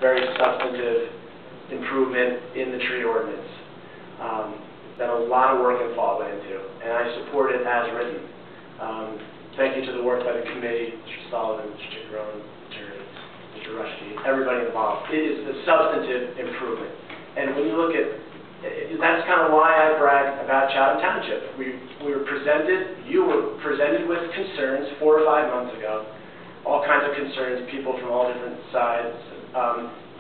very substantive improvement in the tree ordinance that a lot of work and thought went into, and I support it as written. Thank you to the work by the committee, Mr. Sullivan, Mr. Chickarone, Mr. Rushke, everybody involved. It is a substantive improvement. And when you look at, that's kind of why I brag about Chatham Township. You were presented with concerns 4 or 5 months ago, all kinds of concerns, people from all different sides,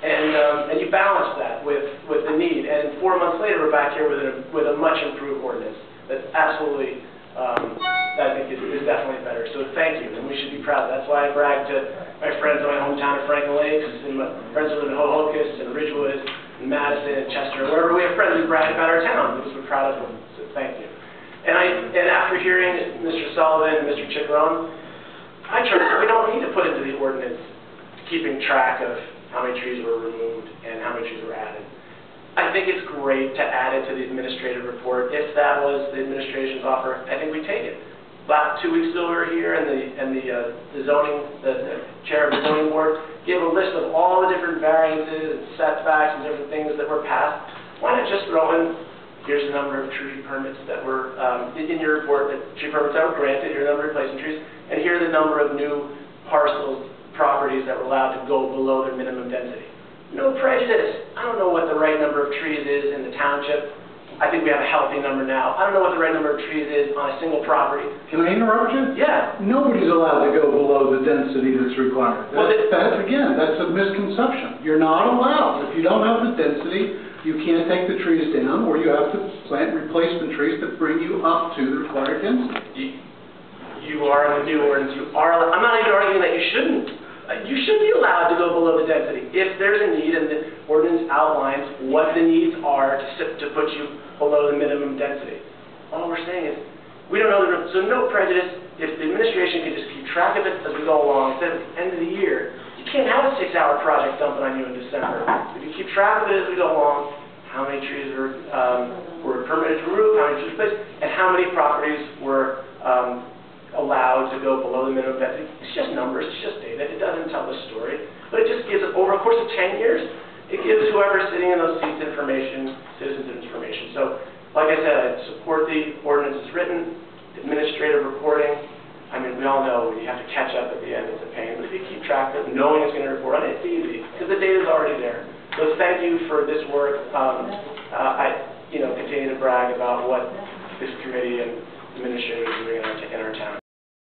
and you balanced that with the need. And 4 months later, we're back here with a much improved ordinance that's absolutely, I think is definitely better. So thank you, and we should be proud. That's why I brag to my friends in my hometown of Franklin Lakes, and my friends who live in Hohokus and Ridgewood, and Madison and Chester, wherever we have friends who brag about our town, because we're proud of them. So thank you. And after hearing Mr. Sullivan and Mr. Chickarone, I trust that we don't need to put into the ordinance keeping track of how many trees were removed and how many trees were added. I think it's great to add it to the administrative report. If that was the administration's offer, I think we take it. About 2 weeks ago we were here, and the chair of the zoning board gave a list of all the different variances and setbacks and different things that were passed. Why not just throw in, here's the number of tree permits that were in your report, that tree permits that were granted, here's the number of replacement trees, and here are the number of new parcels, properties that were allowed to go below their minimum density. No prejudice. I don't know what the right number of trees is in the township. I think we have a healthy number now. I don't know what the right number of trees is on a single property. Can I interrupt you? Yeah. Nobody's allowed to go below the density that's required. That's a misconception. You're not allowed. If you don't have the density, you can't take the trees down, or you have to plant replacement trees that bring you up to the required density. You are in the new ordinance. You are. I'm not even arguing that you shouldn't. You should be allowed to go below the density if there's a need, and the ordinance outlines what the needs are to put you below the minimum density. All we're saying is we don't know so no prejudice. If the administration can just keep track of it as we go along, instead of the end of the year, you can't have a 6-hour project dumping on you in December. If you keep track of it as we go along, how many trees were permitted to remove, how many trees replaced, and how many properties were allowed to go below the minimum density. It's just numbers, it's just data. It doesn't tell the story, but it just gives, over a course of 10 years, it gives whoever's sitting in those seats information, citizens information. So, like I said, I support the ordinance as written, administrative reporting. I mean, we all know you have to catch up at the end, it's a pain, but if you keep track of it, knowing it's going to report on it, it's easy, because the data's already there. So thank you for this work. I continue to brag about what this committee and administrators are doing in our town.